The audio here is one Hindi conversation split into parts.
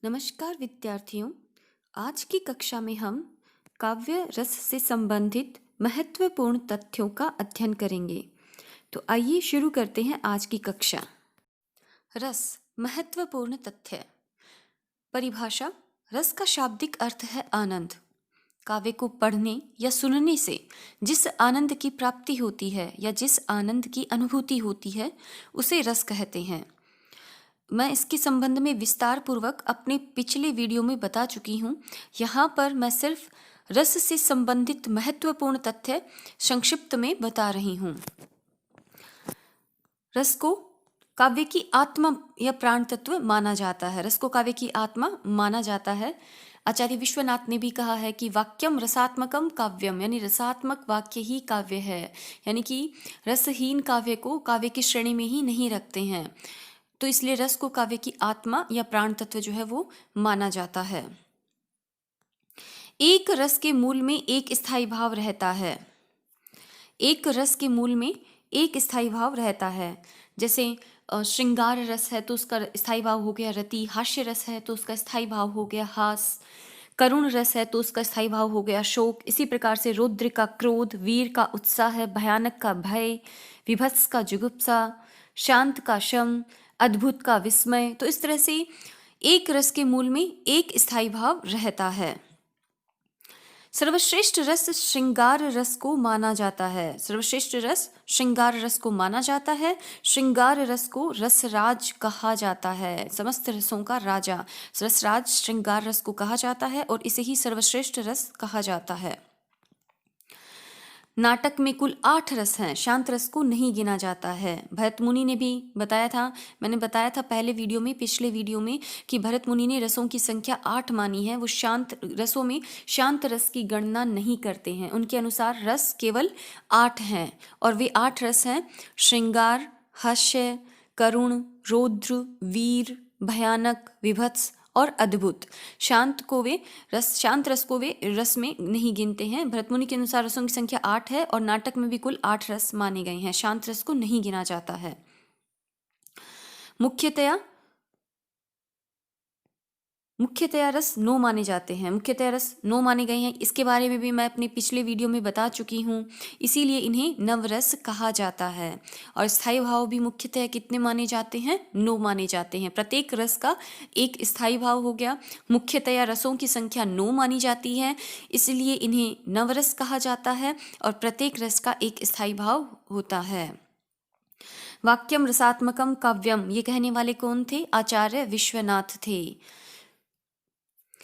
नमस्कार विद्यार्थियों। आज की कक्षा में हम काव्य रस से संबंधित महत्वपूर्ण तथ्यों का अध्ययन करेंगे। तो आइए शुरू करते हैं आज की कक्षा। रस महत्वपूर्ण तथ्य। परिभाषा। रस का शाब्दिक अर्थ है आनंद। काव्य को पढ़ने या सुनने से जिस आनंद की प्राप्ति होती है या जिस आनंद की अनुभूति होती है उसे रस कहते हैं। मैं इसके संबंध में विस्तार पूर्वक अपने पिछले वीडियो में बता चुकी हूँ। यहाँ पर मैं सिर्फ रस से संबंधित महत्वपूर्ण तथ्य संक्षिप्त में बता रही हूँ। रस को काव्य की आत्मा या प्राण तत्व माना जाता है। रस को काव्य की आत्मा माना जाता है। आचार्य विश्वनाथ ने भी कहा है कि वाक्यम रसात्मकम काव्यम, यानी रसात्मक वाक्य ही काव्य है। यानी कि रसहीन काव्य को काव्य की श्रेणी में ही नहीं रखते हैं। तो इसलिए रस को काव्य की आत्मा या प्राण तत्व जो है वो माना जाता है। एक रस के मूल में एक स्थायी भाव रहता है। एक रस के मूल में एक स्थायी भाव रहता है। जैसे श्रृंगार रस है तो उसका स्थायी भाव हो गया रति। हास्य रस है तो उसका स्थायी भाव हो गया हास। करुण रस है तो उसका स्थायी भाव हो गया शोक। इसी प्रकार से रौद्र का क्रोध, वीर का उत्साह, भयानक का भय, विभत्स का जुगुप्सा, शांत का शम, अद्भुत का विस्मय। तो इस तरह से एक रस के मूल में एक स्थायी भाव रहता है। सर्वश्रेष्ठ रस श्रृंगार रस को माना जाता है। सर्वश्रेष्ठ रस श्रृंगार रस को माना जाता है। श्रृंगार रस को रसराज कहा जाता है। समस्त रसों का राजा रसराज श्रृंगार रस को कहा जाता है और इसे ही सर्वश्रेष्ठ रस कहा जाता है। नाटक में कुल 8 रस हैं। शांत रस को नहीं गिना जाता है। भरत मुनि ने भी बताया था, मैंने बताया था पहले वीडियो में, पिछले वीडियो में, कि भरत मुनि ने रसों की संख्या 8 मानी है। वो शांत रसों में शांत रस की गणना नहीं करते हैं। उनके अनुसार रस केवल 8 हैं और वे 8 रस हैं: श्रृंगार, हास्य, करुण, रौद्र, वीर, भयानक, विभत्स और अद्भुत। शांत रस को वे रस में नहीं गिनते हैं। भरतमुनि के अनुसार रसों की संख्या 8 है और नाटक में भी कुल 8 रस माने गए हैं। शांत रस को नहीं गिना जाता है। मुख्यतया रस 9 माने जाते हैं। मुख्यतया रस 9 माने गए हैं। इसके बारे में भी मैं अपने पिछले वीडियो में बता चुकी हूँ। इसीलिए इन्हें नवरस कहा जाता है। और स्थायी भाव भी मुख्यतया कितने माने जाते हैं? 9 माने जाते हैं। प्रत्येक रस का एक स्थायी भाव हो गया। मुख्यतया रसों की संख्या 9 मानी जाती है, इसलिए इन्हें नवरस कहा जाता है और प्रत्येक रस का एक स्थायी भाव होता है। वाक्यम रसात्मकम काव्यम, ये कहने वाले कौन थे? आचार्य विश्वनाथ थे।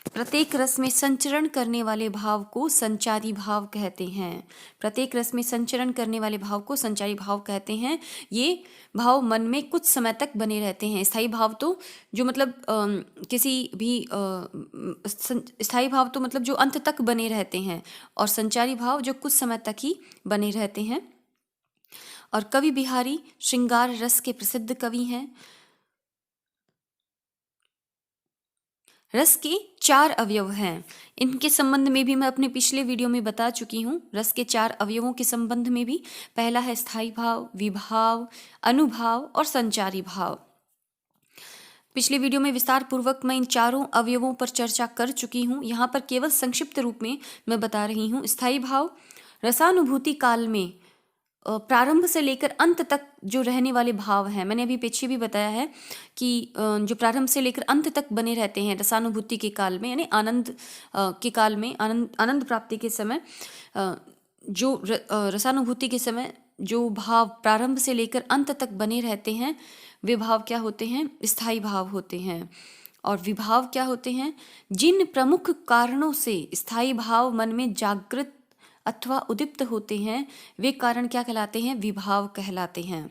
प्रत्येक रस में संचरण करने वाले भाव को संचारी भाव कहते हैं। प्रत्येक रस में संचरण करने वाले भाव को संचारी भाव कहते हैं। ये भाव मन में कुछ समय तक बने रहते हैं। स्थायी भाव तो जो मतलब किसी भी स्थायी भाव तो मतलब जो अंत तक बने रहते हैं, और संचारी भाव जो कुछ समय तक ही बने रहते हैं। और कवि बिहारी श्रृंगार रस के प्रसिद्ध कवि हैं। रस के 4 अवयव हैं। इनके संबंध में भी मैं अपने पिछले वीडियो में बता चुकी हूँ। रस के 4 अवयवों के संबंध में भी पहला है स्थायी भाव, विभाव, अनुभाव और संचारी भाव। पिछले वीडियो में विस्तार पूर्वक मैं इन चारों अवयवों पर चर्चा कर चुकी हूँ। यहाँ पर केवल संक्षिप्त रूप में मैं बता रही हूँ। स्थायी भाव रसानुभूति काल में प्रारंभ से लेकर अंत तक जो रहने वाले भाव हैं। मैंने अभी पीछे भी बताया है कि जो प्रारंभ से लेकर अंत तक बने रहते हैं रसानुभूति के काल में, यानी आनंद के काल में, आनंद प्राप्ति के समय, जो रसानुभूति के समय जो भाव प्रारंभ से लेकर अंत तक बने रहते हैं, वे भाव क्या होते हैं? स्थायी भाव होते हैं। और विभाव क्या होते हैं? जिन प्रमुख कारणों से स्थायी भाव मन में जागृत अथवा उदीप्त होते हैं, वे कारण क्या कहलाते हैं? विभाव कहलाते हैं।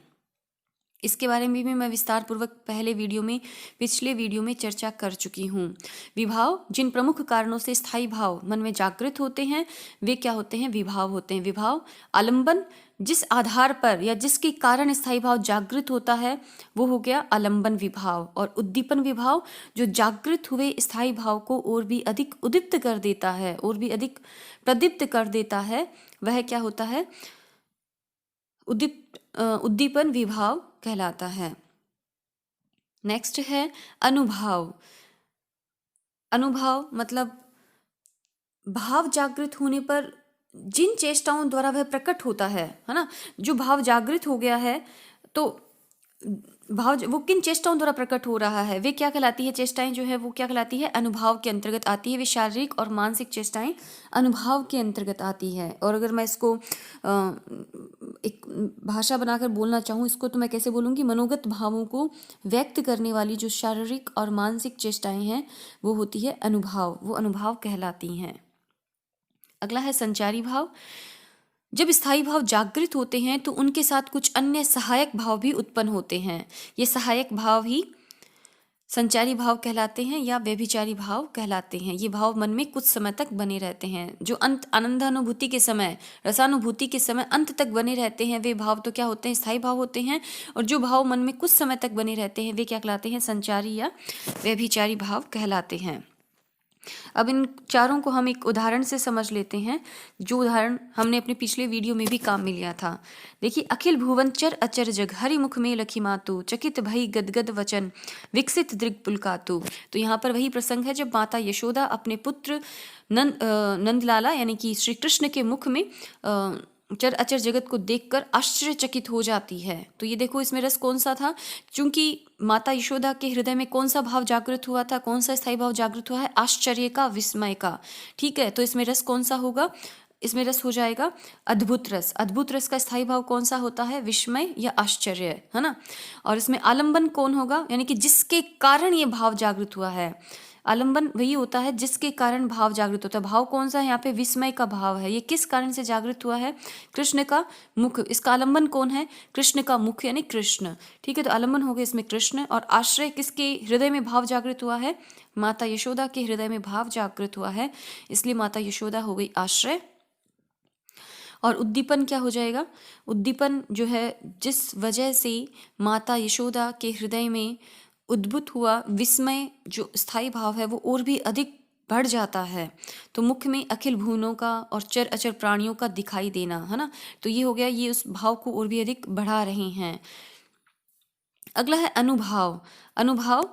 इसके बारे में भी मैं विस्तार पूर्वक पहले वीडियो में, पिछले वीडियो में चर्चा कर चुकी हूँ। विभाव जिन प्रमुख कारणों से स्थायी भाव मन में जागृत होते हैं, वे क्या होते हैं? विभाव होते हैं। विभाव आलंबन, जिस आधार पर या जिसके कारण स्थायी भाव जागृत होता है, वो हो गया आलंबन विभाव। और उद्दीपन विभाव जो जागृत हुए स्थायी भाव को और भी अधिक उद्दीप्त कर देता है, और भी अधिक प्रदीप्त कर देता है, वह क्या होता है? उद्दीपन विभाव कहलाता है। नेक्स्ट है अनुभाव। अनुभाव मतलब भाव जागृत होने पर जिन चेष्टाओं द्वारा वह प्रकट होता है ना, जो भाव जागृत हो गया है तो भाव वो किन चेष्टाओं द्वारा प्रकट हो रहा है वे क्या कहलाती है, चेष्टाएं जो है वो क्या कहलाती है, अनुभाव के अंतर्गत आती है। वे शारीरिक और मानसिक चेष्टाएं अनुभाव के अंतर्गत आती है। और अगर मैं इसको एक भाषा बनाकर बोलना चाहूँ इसको, तो मैं कैसे बोलूँगी, मनोगत भावों को व्यक्त करने वाली जो शारीरिक और मानसिक चेष्टाएं हैं वो होती है अनुभाव, वो अनुभाव कहलाती हैं। अगला है संचारी भाव। जब स्थायी भाव जागृत होते हैं तो उनके साथ कुछ अन्य सहायक भाव भी उत्पन्न होते हैं। ये सहायक भाव ही संचारी भाव कहलाते हैं या व्यभिचारी भाव कहलाते हैं। ये भाव मन में कुछ समय तक बने रहते हैं। जो अंत आनंदानुभूति के समय, रसानुभूति के समय अंत तक बने रहते हैं वे भाव तो क्या होते हैं, स्थायी भाव होते हैं। और जो भाव मन में कुछ समय तक बने रहते हैं वे क्या कहलाते हैं, संचारी या व्यभिचारी भाव कहलाते हैं। अब इन चारों को हम एक उदाहरण से समझ लेते हैं, जो उदाहरण हमने अपने पिछले वीडियो में भी काम में लिया था। देखिए, अखिल भुवन चर अचर जग हरिमुख में लखी मातु चकित भई गदगद वचन विकसित दृग पुलकातु। तो यहाँ पर वही प्रसंग है जब माता यशोदा अपने पुत्र नंदलाला यानी कि श्री कृष्ण के मुख में चर अचर जगत को देखकर आश्चर्यचकित हो जाती है। तो ये देखो इसमें रस कौन सा था, क्योंकि माता यशोदा के हृदय में कौन सा भाव जागृत हुआ था, कौन सा स्थायी भाव जागृत हुआ है, आश्चर्य का, विस्मय का। ठीक है, तो इसमें रस कौन सा होगा, इसमें रस हो जाएगा अद्भुत रस। अद्भुत रस का स्थायी भाव कौन सा होता है, विस्मय या आश्चर्य, है ना। और इसमें आलंबन कौन होगा, यानी कि जिसके कारण ये भाव जागृत हुआ है। आलंबन वही होता है जिसके कारण भाव जागृत होता है। भाव कौन सा है यहाँ पे, विस्मय का भाव है। ये किस कारण से जागृत हुआ है, कृष्ण का मुख। इसका आलंबन कौन है, कृष्ण का मुख यानी कृष्ण। ठीक है, तो आलंबन हो गया इसमें कृष्ण। और आश्रय किसके हृदय में भाव जागृत हुआ है, माता यशोदा के हृदय में भाव जागृत हुआ है, इसलिए माता यशोदा हो गई आश्रय। और उद्दीपन क्या हो जाएगा, उद्दीपन जो है जिस वजह से माता यशोदा के हृदय में उद्भुत हुआ विस्मय जो स्थायी भाव है वो और भी अधिक बढ़ जाता है। तो मुख में अखिल भुवनों का और चर अचर प्राणियों का दिखाई देना, है ना। तो ये हो गया, ये उस भाव को और भी अधिक बढ़ा रहे हैं। अगला है अनुभाव। अनुभाव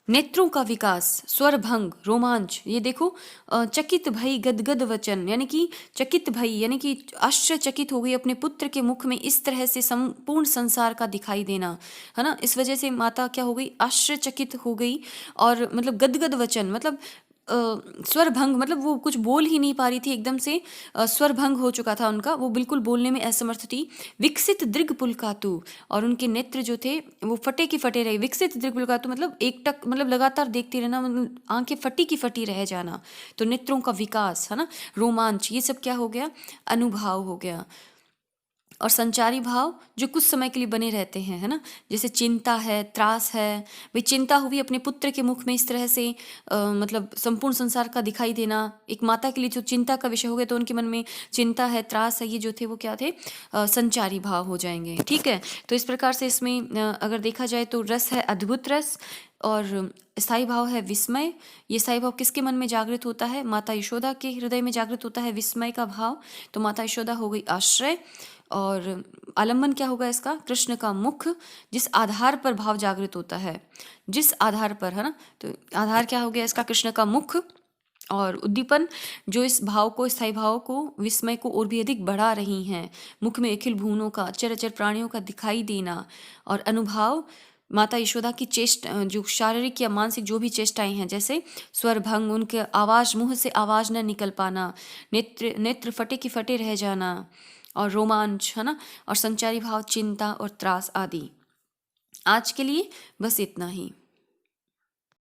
नेत्रों का विकास, स्वर भंग, रोमांच। ये देखो, चकित भई गदगद वचन, यानी कि चकित भई यानी कि आश्चर्यचकित हो गई अपने पुत्र के मुख में इस तरह से संपूर्ण संसार का दिखाई देना, है ना। इस वजह से माता क्या हो गई, आश्चर्यचकित हो गई। और मतलब गदगद वचन मतलब स्वर भंग, मतलब वो कुछ बोल ही नहीं पा रही थी, एकदम से स्वर भंग हो चुका था उनका, वो बिल्कुल बोलने में असमर्थ थी। विकसित दृग पुलकातु, और उनके नेत्र जो थे वो फटे की फटे रहे। विकसित दृग पुलकातु मतलब एकटक, मतलब लगातार देखते रहना, मतलब आंखें फटी की फटी रह जाना। तो नेत्रों का विकास, है ना, रोमांच, ये सब क्या हो गया, अनुभाव हो गया। और संचारी भाव जो कुछ समय के लिए बने रहते हैं, है ना, जैसे चिंता है, त्रास है। भाई चिंता हुई अपने पुत्र के मुख में इस तरह से मतलब संपूर्ण संसार का दिखाई देना। एक माता के लिए जो चिंता का विषय हो गया तो उनके मन में चिंता है, त्रास है, ये जो थे वो क्या थे, संचारी भाव हो जाएंगे। ठीक है, तो इस प्रकार से इसमें अगर देखा जाए तो रस है अद्भुत रस, और स्थायी भाव है विस्मय। ये स्थायी भाव किसके मन में जागृत होता है, माता यशोदा के हृदय में जागृत होता है विस्मय का भाव। तो माता यशोदा हो गई आश्रय। और आलंबन क्या होगा इसका, कृष्ण का मुख, जिस आधार पर भाव जागृत होता है, जिस आधार पर, है ना। तो आधार क्या हो गया इसका, कृष्ण का मुख। और उद्दीपन जो इस भाव को, स्थायी भाव को, विस्मय को और भी अधिक बढ़ा रही हैं। मुख में अखिल भुवनों का, चर अचर प्राणियों का दिखाई देना। और अनुभाव माता यशोदा की चेष्टा, जो शारीरिक या मानसिक जो भी चेष्टाएं हैं, जैसे स्वर भंग, उनके आवाज, मुंह से आवाज न निकल पाना, नेत्र फटे की फटे रह जाना, और रोमांच, है ना। और संचारी भाव चिंता और त्रास आदि। आज के लिए बस इतना ही।